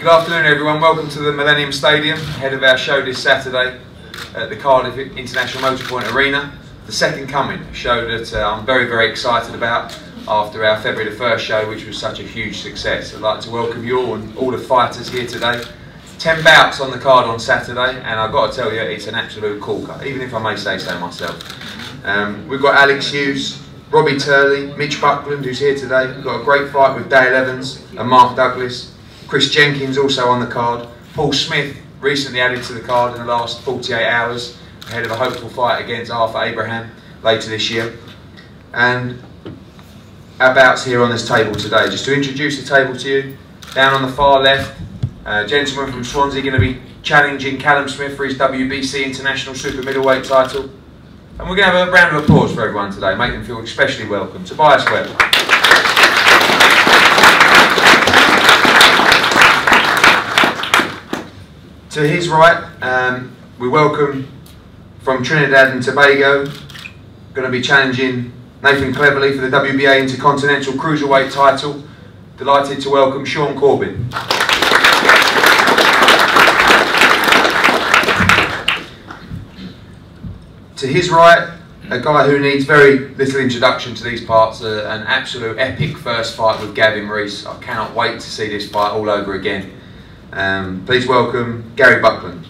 Good afternoon everyone, welcome to the Millennium Stadium, ahead of our show this Saturday at the Cardiff International Motorpoint Arena. The second coming, a show that I'm very excited about after our February the 1st show, which was such a huge success. I'd like to welcome you all and all the fighters here today. 10 bouts on the card on Saturday, and I've got to tell you, it's an absolute corker, even if I may say so myself. We've got Alex Hughes, Robbie Turley, Mitch Buckland, who's here today. We've got a great fight with Dale Evans and Mark Douglas. Chris Jenkins also on the card. Paul Smith recently added to the card in the last 48 hours, ahead of a hopeful fight against Arthur Abraham later this year. And our bouts here on this table today. Just to introduce the table to you, down on the far left, a gentleman from Swansea going to be challenging Callum Smith for his WBC International Super Middleweight title. And we're going to have a round of applause for everyone today, make them feel especially welcome. Tobias Webb. To his right, we welcome from Trinidad and Tobago, going to be challenging Nathan Cleverly for the WBA Intercontinental Cruiserweight title. Delighted to welcome Sean Corbin. To his right, a guy who needs very little introduction to these parts, an absolute epic first fight with Gavin REES. I cannot wait to see this fight all over again. Please welcome Gary Buckland.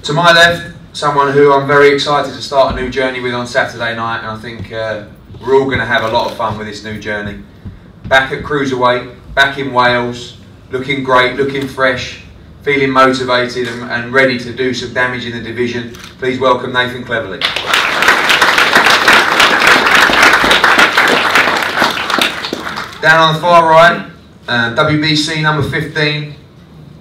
To my left, someone who I'm very excited to start a new journey with on Saturday night, and I think we're all going to have a lot of fun with this new journey. Back at Cruiserweight, back in Wales, looking great, looking fresh, feeling motivated and ready to do some damage in the division. Please welcome Nathan Cleverly. Down on the far right, WBC number 15,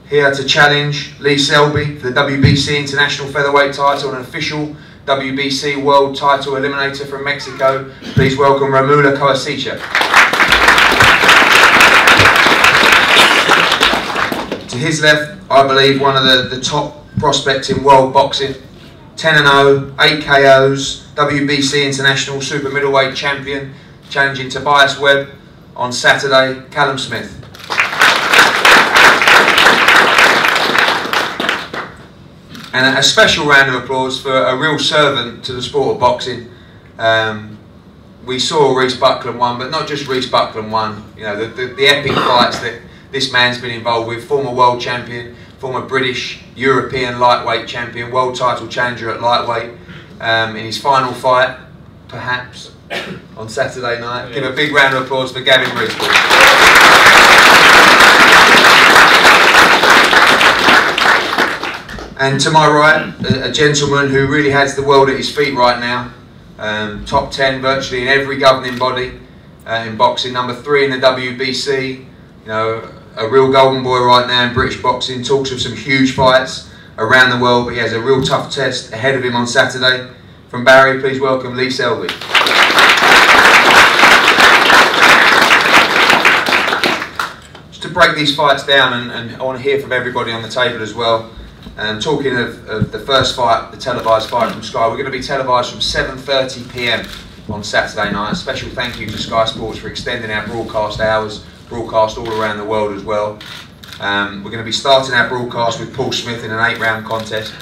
here to challenge Lee Selby for the WBC International Featherweight title, an official WBC World Title Eliminator from Mexico. Please welcome Romulo Koasica. To his left, I believe one of the top prospects in world boxing, 10-0, 8 KOs, WBC International Super Middleweight Champion, challenging Tobias Webb on Saturday, Callum Smith. And a special round of applause for a real servant to the sport of boxing. We saw Reece Buckland won, but not just Reece Buckland won. You know, the epic fights that this man's been involved with. Former world champion, former British, European lightweight champion, world title challenger at lightweight. In his final fight, perhaps, on Saturday night. Give a big round of applause for Gavin REES. And to my right, a gentleman who really has the world at his feet right now. Top 10 virtually in every governing body in boxing. Number 3 in the WBC. You know, a real golden boy right now in British boxing. Talks of some huge fights around the world, but he has a real tough test ahead of him on Saturday. From Barry, please welcome Lee Selby. Just to break these fights down, and I want to hear from everybody on the table as well. Talking of the first fight, the televised fight from Sky, we're going to be televised from 7:30 PM on Saturday night. A special thank you to Sky Sports for extending our broadcast hours, broadcast all around the world as well. We're going to be starting our broadcast with Paul Smith in an 8-round contest,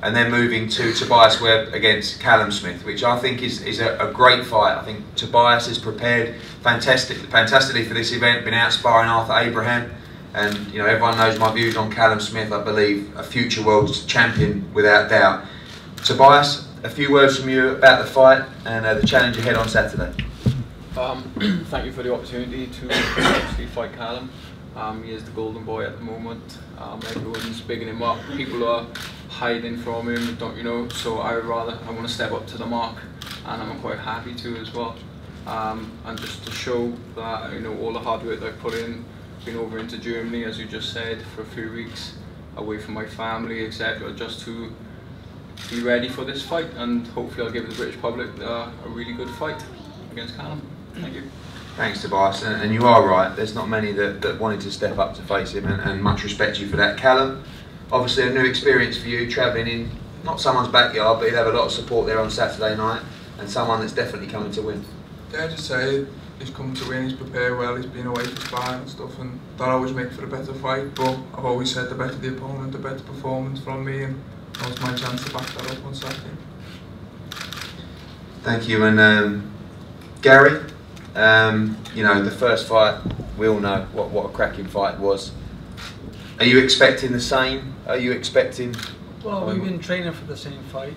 and then moving to Tobias Webb against Callum Smith, which I think is a great fight. I think Tobias is prepared fantastically for this event, been out sparring Arthur Abraham, and you know, everyone knows my views on Callum Smith. I believe a future world champion without doubt. Tobias, a few words from you about the fight and the challenge ahead on Saturday. Thank you for the opportunity to actually fight Callum. He is the golden boy at the moment. Everyone's bigging him up. People are hiding from him, don't you know? So I want to step up to the mark, and I'm quite happy to as well. And just to show that, you know, all the hard work that I've put in, been over into Germany, as you just said, for a few weeks, away from my family, etc., just to be ready for this fight, and hopefully I'll give the British public a really good fight against Callum. Thank you. Thanks, Tobias, and you are right, there's not many that wanted to step up to face him, and much respect to you for that. Callum, obviously a new experience for you, travelling in not someone's backyard, but you'll have a lot of support there on Saturday night, and someone that's definitely coming to win. Yeah, just say he's come to win, he's prepared well, he's been away for sparring and stuff, and that always makes for a better fight. But I've always said the better the opponent, the better performance from me, and that was my chance to back that up on Saturday. Thank you. And Gary, you know, the first fight, we all know what a cracking fight was. Are you expecting the same? Are you expecting? Well, we've been training for the same fight.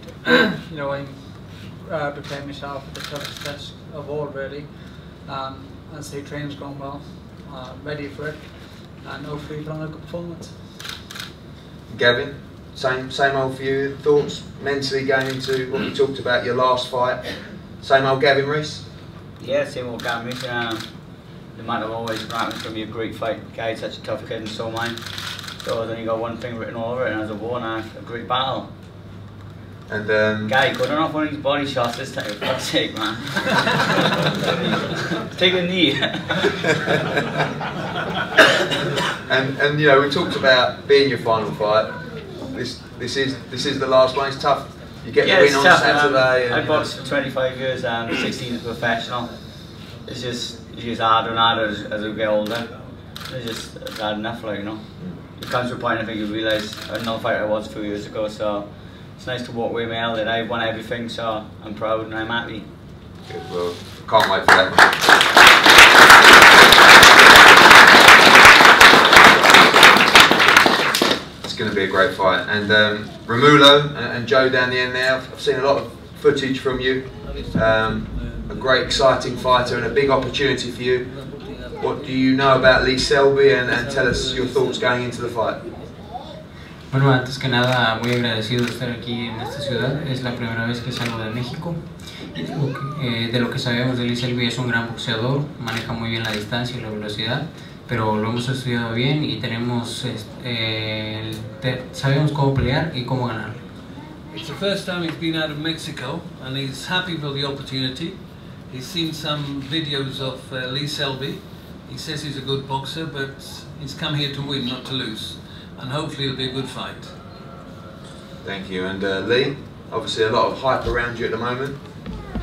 You know, I'm preparing myself for the toughest test of all, really. And say training's gone well. Ready for it, and hopefully put on a good performance. Gavin, same old for you. Thoughts mentally going into what we talked about your last fight? Same old Gavin REES? Yeah, same old Gavin REES. The matter always ranked it's going to be a great fight. Guy's such a tough kid and so mine. So I've only got one thing written all over it, and as a war and a great battle. And Guy, go down off one of these body shots this time, for fuck's sake, man. Take a knee. and you know, we talked about being your final fight. This is the last one. It's tough. You get the win on Saturday. I boxed for 25 years, 16 as a professional. It's just harder and harder as we get older. It's hard enough, like, you know. It comes to a point I think you realise another fighter I was a few years ago, so it's nice to walk away with my L that I've won everything, so I'm proud and I'm happy. Good, well, can't wait for that one. It's going to be a great fight. And Romulo and Joe down the end now, I've seen a lot of footage from you. A great exciting fighter and a big opportunity for you. What do you know about SELBY, and tell us your thoughts going into the fight? Bueno, antes que nada, muy agradecido de estar aquí en esta ciudad. Es la primera vez que salgo de México. De lo que sabemos de SELBY, es un gran boxeador, maneja muy bien la distancia y la velocidad, pero lo hemos estudiado bien y sabemos cómo pelear y cómo ganar. It's the first time he's been out of Mexico, and he's happy for the opportunity. He's seen some videos of SELBY. He says he's a good boxer, but he's come here to win, not to lose. And hopefully it'll be a good fight. Thank you. And Lee, obviously a lot of hype around you at the moment.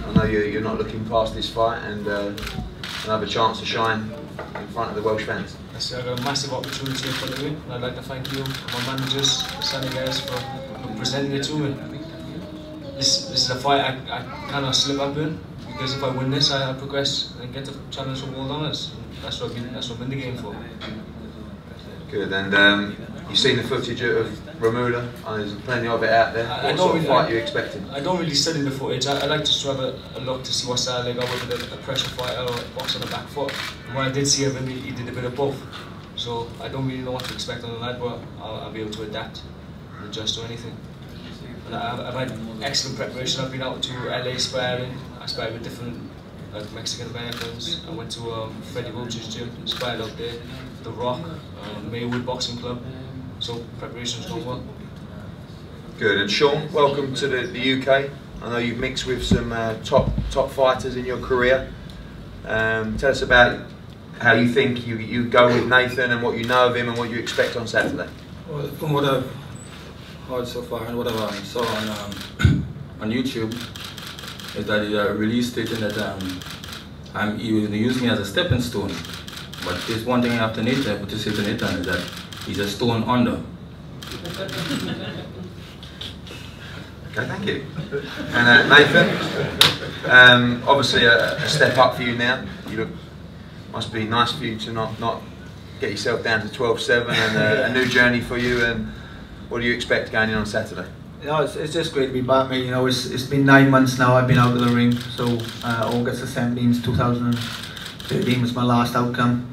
I know you're not looking past this fight, and another chance to shine in front of the Welsh fans. It's a massive opportunity in front of me, and I'd like to thank you, my managers, Sandy guys, for presenting it to me. This is a fight I cannot slip up in, because if I win this, I progress and get to challenge for world honours. That's what I'm in the game for. Good. And you've seen the footage of Romulo, and there's plenty of it out there. What sort of fight are you expecting? I don't really study the footage. I like just to have a look to see what style they got, whether a pressure fighter or a box on the back foot. And when I did see him, he did a bit of both. So I don't really know what to expect on the night, but I'll be able to adapt and adjust to anything. And I've had excellent preparation. I've been out to LA sparring. I sparred with different Mexican Americans. I went to Freddie Roach's gym, sparred out there. The Rock, Maywood Boxing Club. So preparation's gone well. Good. And Sean, welcome to the UK. I know you've mixed with some top fighters in your career. Tell us about how you think you go with Nathan, and what you know of him, and what you expect on Saturday. Well, from what I've heard so far and what I saw on YouTube, is that he released stating that he was using me as a stepping stone. But there's one thing after Nathan, but to say to Nathan, is that he's a stone under. Okay, thank you. And Nathan, obviously a step up for you now. Must be nice for you to not get yourself down to 12-7, and a new journey for you. And what do you expect going in on Saturday? No, it's just great to be back, mate. You know, it's been 9 months now I've been out of the ring. So August the 17th, 2013 was my last outcome.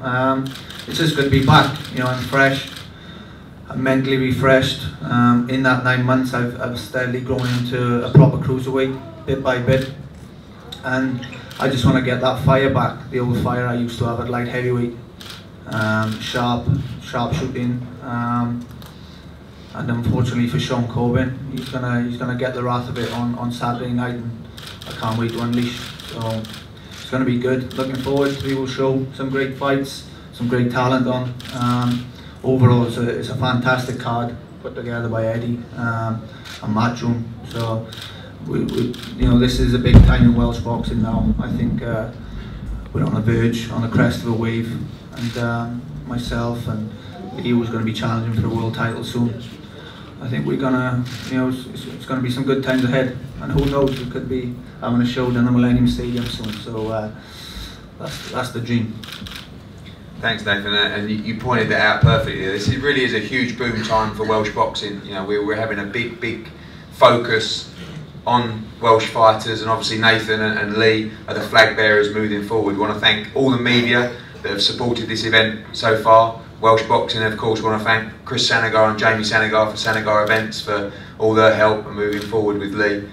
It's just good to be back. You know, I'm fresh. I'm mentally refreshed. In that 9 months, I've steadily grown into a proper cruiserweight, bit by bit, and I just want to get that fire back, the old fire I used to have at light heavyweight. Sharp shooting, and unfortunately for Sean Corbin, he's gonna get the wrath of it on Saturday night, and I can't wait to unleash. So it's gonna be good. Looking forward to people show some great fights, some great talent on. Overall, it's a fantastic card put together by Eddie and Matchroom. So, you know, this is a big time in Welsh boxing now. I think we're on the verge, on the crest of a wave, and myself and Lee was going to be challenging for a world title soon. I think we're gonna, you know, it's going to be some good times ahead, and who knows, we could be having a show down the Millennium Stadium soon. So that's the dream. Thanks, Nathan, and you pointed that out perfectly. This really is a huge boom time for Welsh boxing. You know, we're having a big focus on Welsh fighters, and obviously Nathan and Lee are the flag bearers moving forward. We want to thank all the media that have supported this event so far. Welsh Boxing, of course, we want to thank Chris Sanagar and Jamie Sanagar for Sanagar Events for all their help and moving forward with Lee.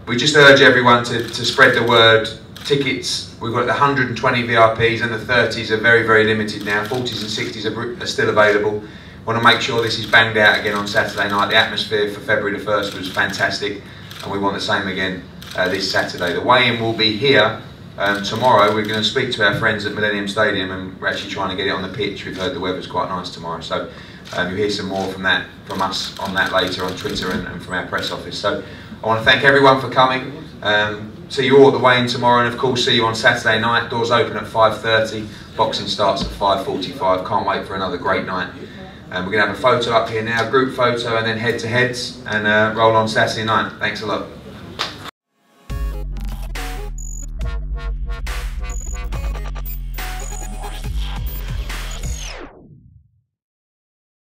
We just urge everyone to spread the word. Tickets, we've got the 120 VIPs and the 30s are very limited now. 40s and 60s are still available. Want to make sure this is banged out again on Saturday night. The atmosphere for February the 1st was fantastic, and we want the same again this Saturday. The weigh-in will be here tomorrow. We're going to speak to our friends at Millennium Stadium, and we're actually trying to get it on the pitch. We've heard the weather's quite nice tomorrow, so you'll hear some more from us on that later on Twitter and from our press office. So I want to thank everyone for coming. See you all at the weigh-in tomorrow, and of course see you on Saturday night. Doors open at 5:30. Boxing starts at 5:45. Can't wait for another great night. We're going to have a photo up here now, group photo, and then head-to-heads, and roll on Saturday night. Thanks a lot.